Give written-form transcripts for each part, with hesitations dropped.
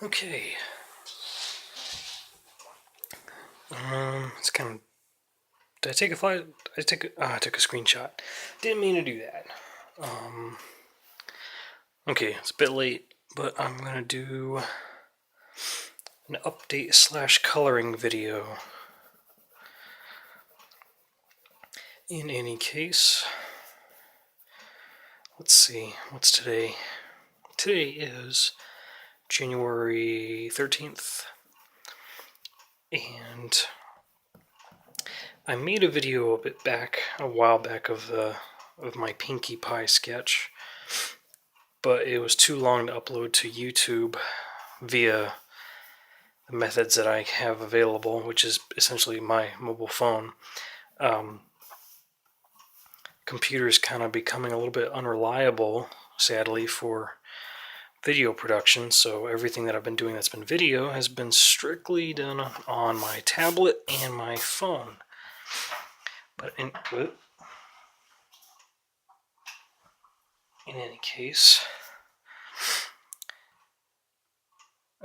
Okay. It's kind of. Did I take a flight? I took a screenshot. Didn't mean to do that. Okay, it's a bit late, but I'm gonna do an update / coloring video. In any case, let's see. What's today? Today is January 13th, and I made a video a while back of my Pinkie Pie sketch, but it was too long to upload to YouTube via the methods that I have available, which is essentially my mobile phone. Computer's kind of becoming a little bit unreliable, sadly, for video production, so everything that I've been doing that's been video has been strictly done on my tablet and my phone. But in any case,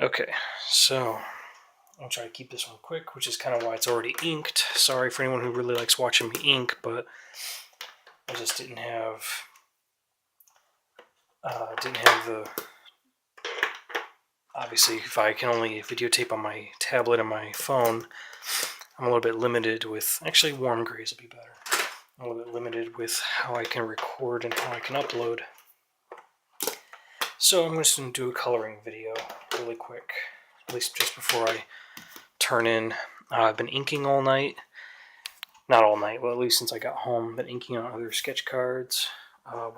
okay, so I'll try to keep this one quick, which is kind of why it's already inked. Sorry for anyone who really likes watching me ink, but I just didn't have the. Obviously, if I can only videotape on my tablet and my phone, I'm a little bit limited with. Actually, warm grays will be better. I'm a little bit limited with how I can record and how I can upload. So I'm just going to do a coloring video really quick, at least just before I turn in. I've been inking all night. Not all night, well, at least since I got home. I've been inking on other sketch cards,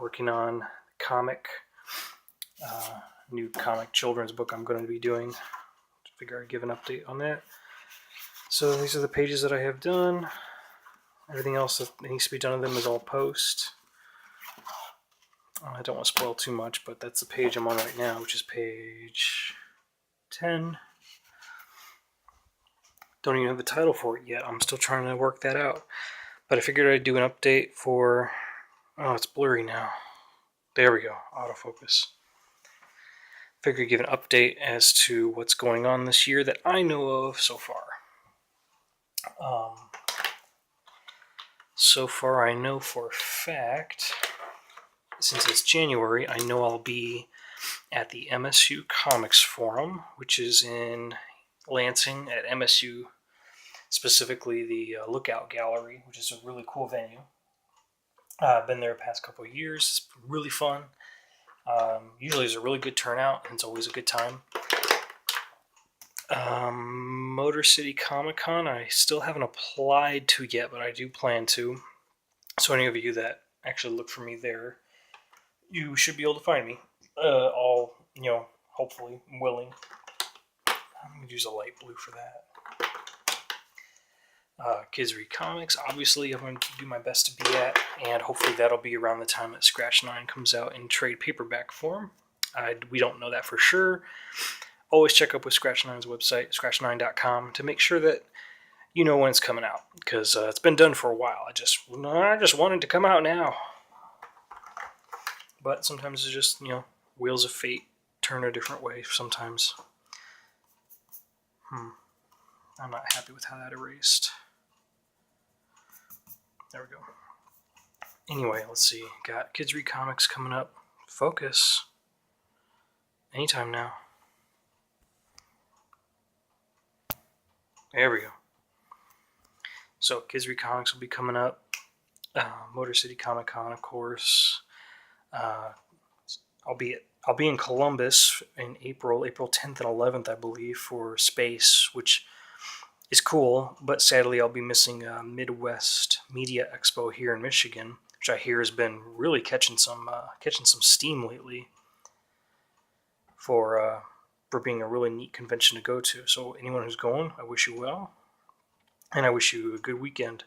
working on comic, new comic children's book I'm going to be doing. Figure I'd give an update on that. So these are the pages that I have done. Everything else that needs to be done of them is all post. I don't want to spoil too much, but that's the page I'm on right now, which is page 10. Don't even have a title for it yet. I'm still trying to work that out. But I figured I'd do an update for... Oh, it's blurry now. There we go. Autofocus. Figured I'd give an update as to what's going on this year that I know of so far. So far, I know for a fact, since it's January, I know I'll be at the MSU Comics Forum, which is in Lansing at MSU, specifically the Lookout Gallery, which is a really cool venue. I've been there the past couple of years. It's really fun. Usually there's a really good turnout, and it's always a good time. Motor City Comic Con, I still haven't applied to yet, but I do plan to. So any of you that actually look for me there, you should be able to find me. All, hopefully willing. I'm going to use a light blue for that. Kids Read Comics, obviously I'm going to do my best to be at, and hopefully that'll be around the time that Scratch 9 comes out in trade paperback form. We don't know that for sure. Always check up with Scratch 9's website, scratch9.com, to make sure that you know when it's coming out, because it's been done for a while. I just wanted to come out now. But sometimes it's just, wheels of fate turn a different way sometimes. I'm not happy with how that erased. There we go. Anyway, let's see. Got Kids Read Comics coming up. Focus. Anytime now. There we go. So, Kids Read Comics will be coming up. Motor City Comic Con, of course. I'll be in Columbus in April 10th and 11th, I believe, for s.p.a.c.e, which is cool, but sadly I'll be missing Midwest Media Expo here in Michigan, which I hear has been really catching some steam lately for being a really neat convention to go to. So anyone who's going, I wish you well, and I wish you a good weekend.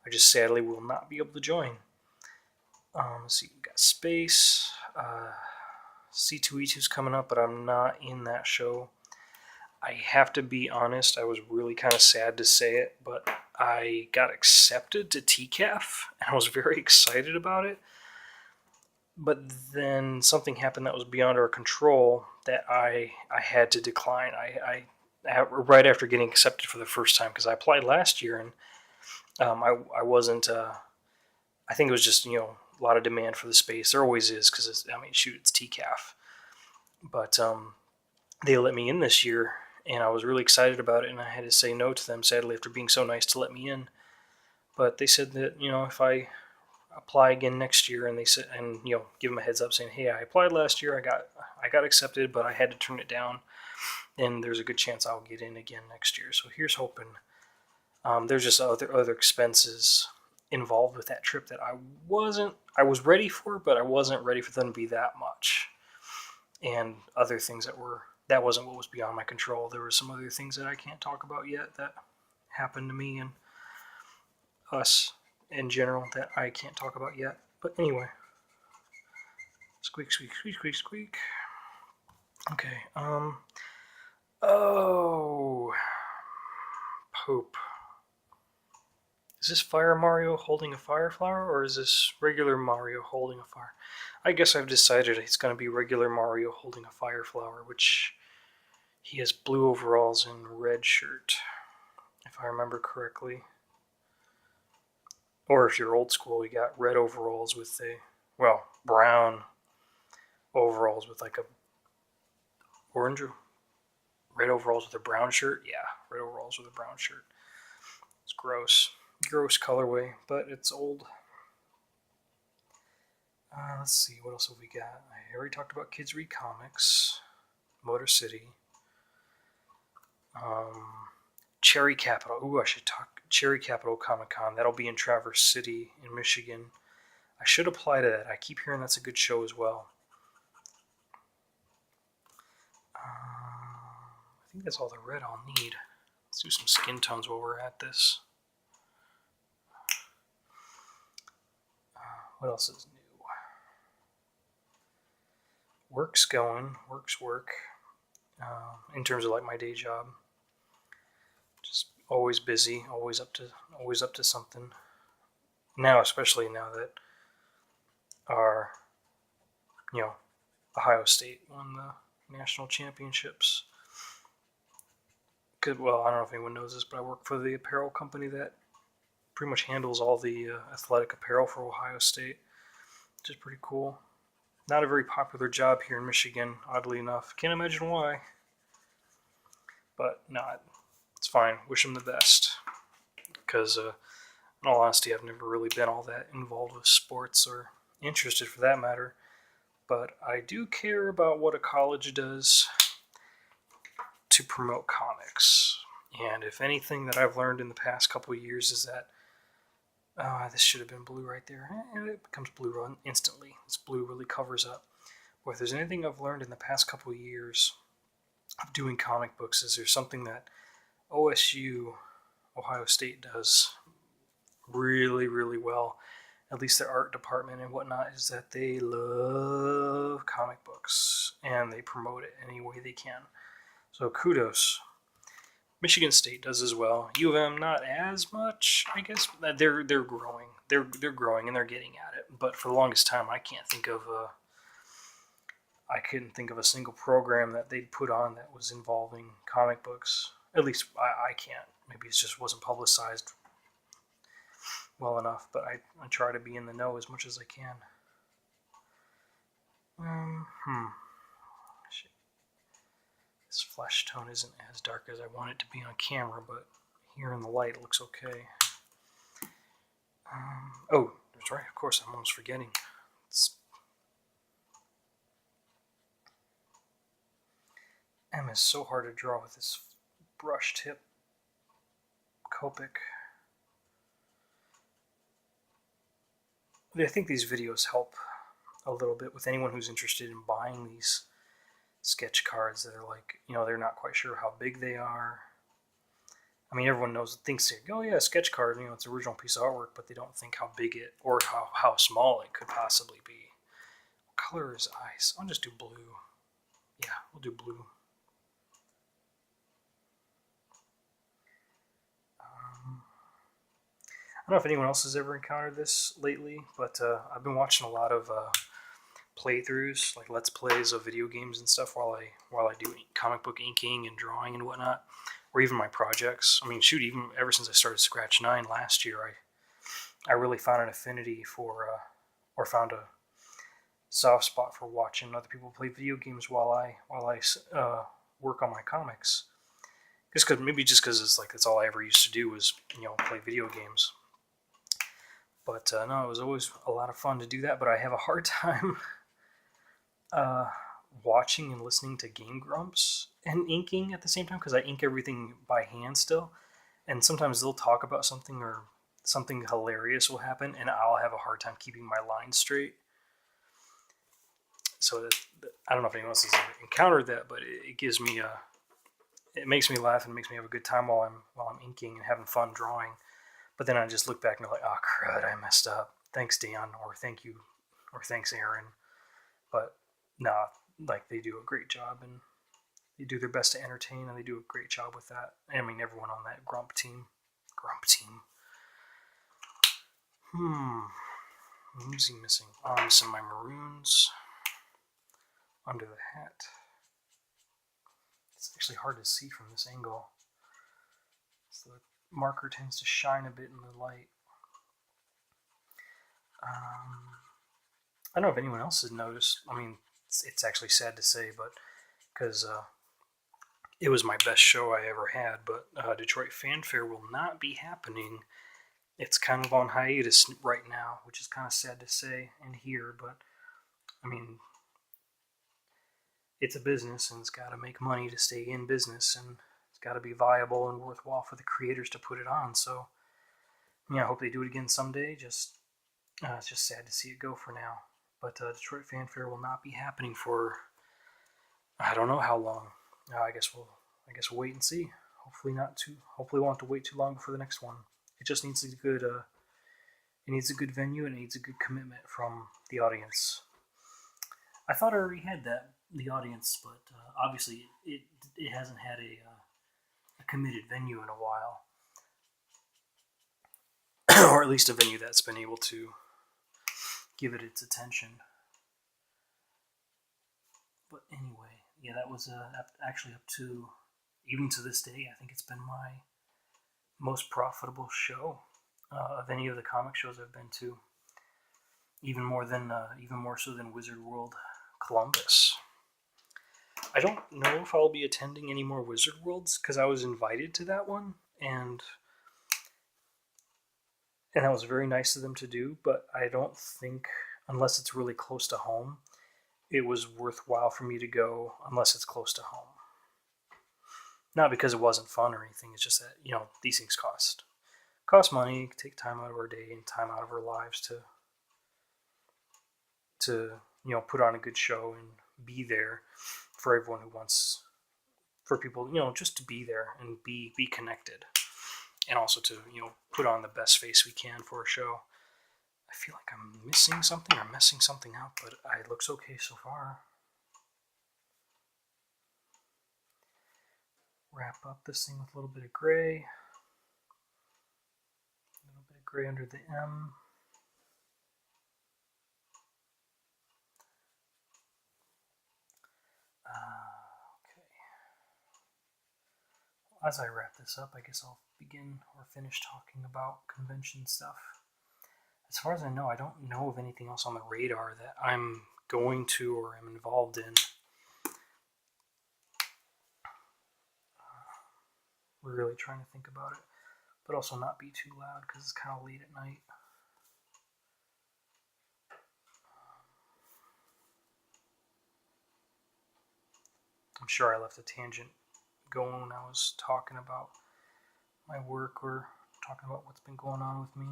I just sadly will not be able to join. Let's see, we got Space, C2E2's coming up, but I'm not in that show. I have to be honest, I was really kind of sad to say it, but I got accepted to TCAF, and I was very excited about it. But then something happened that was beyond our control that I had to decline. Right after getting accepted for the first time, because I applied last year, and I wasn't. I think it was just a lot of demand for the space. There always is, because I mean, shoot, it's TCAF. But they let me in this year, and I was really excited about it, and I had to say no to them, sadly, after being so nice to let me in. But they said that if I apply again next year, and they said, and give them a heads up saying, hey, I applied last year, I got accepted, but I had to turn it down, and there's a good chance I'll get in again next year. So here's hoping. There's just other expenses involved with that trip that I was ready for, but I wasn't ready for them to be that much, and other things that wasn't what was beyond my control. There were some other things that I can't talk about yet that happened to me and us in general that I can't talk about yet. But anyway, squeak, squeak, squeak, squeak, squeak. Okay. Oh, Pope. Is this Fire Mario holding a fire flower, or is this regular Mario holding a fire? I guess I've decided it's going to be regular Mario holding a fire flower, which he has blue overalls and red shirt, if I remember correctly. Or if you're old school, you got red overalls with brown overalls with like a orange, red overalls with a brown shirt. Yeah, red overalls with a brown shirt. It's gross. Gross colorway, but it's old. Let's see, what else have we got? I already talked about Kids Read Comics, Motor City, Cherry Capital. Ooh, I should talk Cherry Capital Comic Con. That'll be in Traverse City in Michigan. I should apply to that. I keep hearing that's a good show as well. I think that's all the red I'll need. Let's do some skin tones while we're at this. What else is new? Work's going. Work's work. In terms of like my day job, just always busy, always up to something. Now, especially now that our Ohio State won the national championships. Well, I don't know if anyone knows this, but I work for the apparel company that pretty much handles all the athletic apparel for Ohio State, which is pretty cool. Not a very popular job here in Michigan, oddly enough. Can't imagine why. But no, it's fine. Wish them the best. Because, in all honesty, I've never really been all that involved with sports or interested for that matter. But I do care about what a college does to promote comics. And if anything that I've learned in the past couple of years is that this should have been blue right there. And it becomes blue instantly. This blue really covers up. But if there's anything I've learned in the past couple of years of doing comic books, is there's something that OSU, Ohio State, does really, really well, at least their art department and whatnot, is that they love comic books and they promote it any way they can. So kudos. Michigan State does as well. U of M not as much, I guess. They're growing. They're growing and they're getting at it. But for the longest time, I couldn't think of a single program that they'd put on that was involving comic books. At least I can't. Maybe it just wasn't publicized well enough. But I try to be in the know as much as I can. This flesh tone isn't as dark as I want it to be on camera, but here in the light it looks okay. Oh, that's right. Of course, I'm almost forgetting. M is so hard to draw with this brush tip Copic. I think these videos help a little bit with anyone who's interested in buying these sketch cards that are like, they're not quite sure how big they are. I mean, everyone thinks, oh yeah, a sketch card, it's an original piece of artwork, but they don't think how big it, or how small it could possibly be. What color is ice? I'll just do blue. Yeah, we'll do blue. I don't know if anyone else has ever encountered this lately, but I've been watching a lot of playthroughs, like let's plays of video games and stuff while I do comic book inking and drawing and whatnot, or even my projects. I mean, shoot, even ever since I started Scratch 9 last year, I really found an affinity for, or found a soft spot for watching other people play video games while I work on my comics. Just because it's like that's all I ever used to do was play video games. But no, it was always a lot of fun to do that. But I have a hard time uh, watching and listening to Game Grumps and inking at the same time because I ink everything by hand still. And sometimes they'll talk about something or something hilarious will happen, and I'll have a hard time keeping my lines straight. So I don't know if anyone else has encountered that, but it gives me it makes me laugh and makes me have a good time while I'm inking and having fun drawing. But then I just look back and go like, oh crud, I messed up. Thanks, Dan, or thank you, or thanks, Aaron. But nah, like they do a great job and they do their best to entertain, and they do a great job with that. I mean, everyone on that Grump team. Who's he missing? Oh, I'm missing my maroons under the hat. It's actually hard to see from this angle. So the marker tends to shine a bit in the light. I don't know if anyone else has noticed. I mean, it's actually sad to say, but because it was my best show I ever had, but Detroit Fanfare will not be happening. It's kind of on hiatus right now, which is kind of sad to say and hear, but I mean, it's a business and it's got to make money to stay in business, and it's got to be viable and worthwhile for the creators to put it on. So, I hope they do it again someday. It's just sad to see it go for now. But Detroit Fanfare will not be happening for I don't know how long. I guess we'll wait and see. Hopefully not too. Hopefully we won't have to wait too long for the next one. It just needs a good. It needs a good venue and it needs a good commitment from the audience. I thought I already had the audience, but obviously it hasn't had a committed venue in a while, or at least a venue that's been able to give it its attention. But anyway, yeah, that was actually up to even to this day. I think it's been my most profitable show of any of the comic shows I've been to. Even more so than Wizard World Columbus. I don't know if I'll be attending any more Wizard Worlds because I was invited to that one, and that was very nice of them to do. But I don't think, unless it's really close to home, it was worthwhile for me to go unless it's close to home. Not because it wasn't fun or anything. It's just that these things cost money, take time out of our day and time out of our lives to put on a good show and be there for everyone who wants, for people just to be there and be connected, and also to put on the best face we can for a show. I feel like I'm missing something or messing something up, but it looks okay so far. Wrap up this thing with a little bit of gray. A little bit of gray under the M. Okay. Well, as I wrap this up, I guess I'll begin or finish talking about convention stuff. As far as I know, I don't know of anything else on the radar that I'm going to or am involved in. We're really trying to think about it, but also not be too loud because it's kind of late at night. I'm sure I left a tangent going when I was talking about my work or talking about what's been going on with me.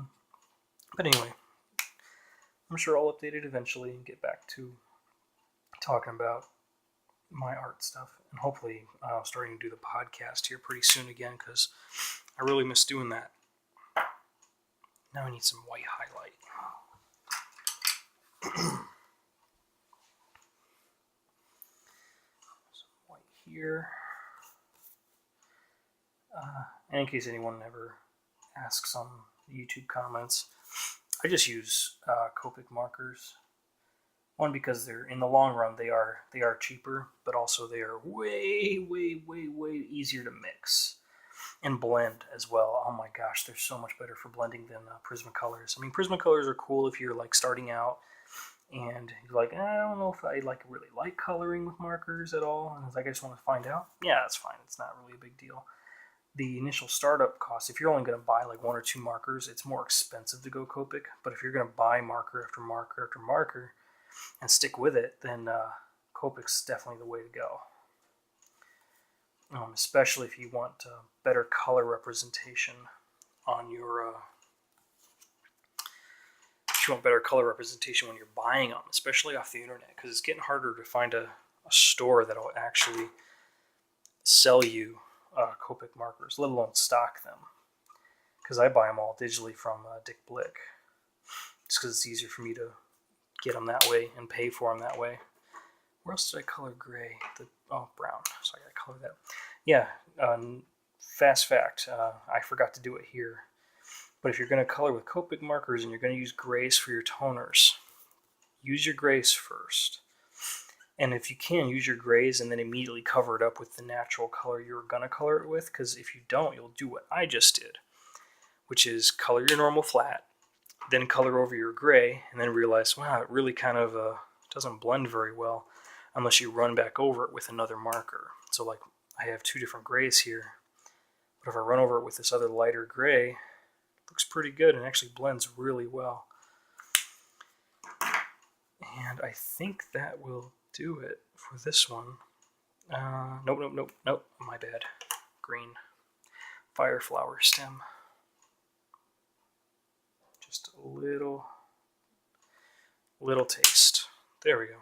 But anyway, I'm sure I'll update it eventually and get back to talking about my art stuff, and hopefully starting to do the podcast here pretty soon again because I really miss doing that. Now I need some white highlight. Some white here. And in case anyone ever asks on the YouTube comments, I just use Copic markers. One, because they're, in the long run, they are cheaper, but also they are way, way, way, way easier to mix and blend as well. Oh my gosh, they're so much better for blending than Prismacolors. I mean, Prismacolors are cool if you're like starting out and you're like, I don't know if I like really like coloring with markers at all, and it's like I just want to find out. Yeah, that's fine. It's not really a big deal. The initial startup cost, if you're only going to buy like 1 or 2 markers, it's more expensive to go Copic. But if you're going to buy marker after marker after marker and stick with it, then Copic's definitely the way to go. Especially if you want better color representation on your better color representation when you're buying them, especially off the internet, because it's getting harder to find a store that'll actually sell you Copic markers, let alone stock them. Because I buy them all digitally from Dick Blick, just because it's easier for me to get them that way and pay for them that way. Where else did I color gray? Brown. So I gotta color that. Yeah, fast fact. I forgot to do it here. But if you're going to color with Copic markers and you're going to use grays for your toners, use your grays first. And if you can, use your grays and then immediately cover it up with the natural color you're going to color it with. Because if you don't, you'll do what I just did, which is color your normal flat, then color over your gray, and then realize, wow, it really kind of doesn't blend very well unless you run back over it with another marker. So like I have 2 different grays here, but if I run over it with this other lighter gray, it looks pretty good and actually blends really well. And I think that will do it for this one. Nope, my bad. Green fire flower stem. Just a little taste. There we go.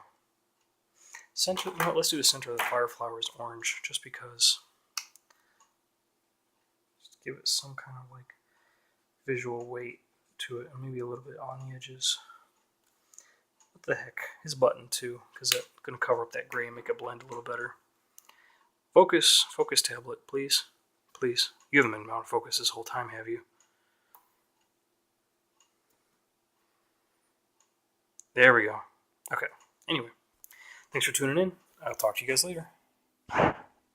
Center. No, let's do the center of the fire flowers orange, just because. Just give it some kind of like visual weight to it, and maybe a little bit on the edges. What the heck? His button too, because that's going to cover up that gray and make it blend a little better. Focus tablet, please. Please. You haven't been out of focus this whole time, have you? There we go. Okay. Anyway, thanks for tuning in. I'll talk to you guys later.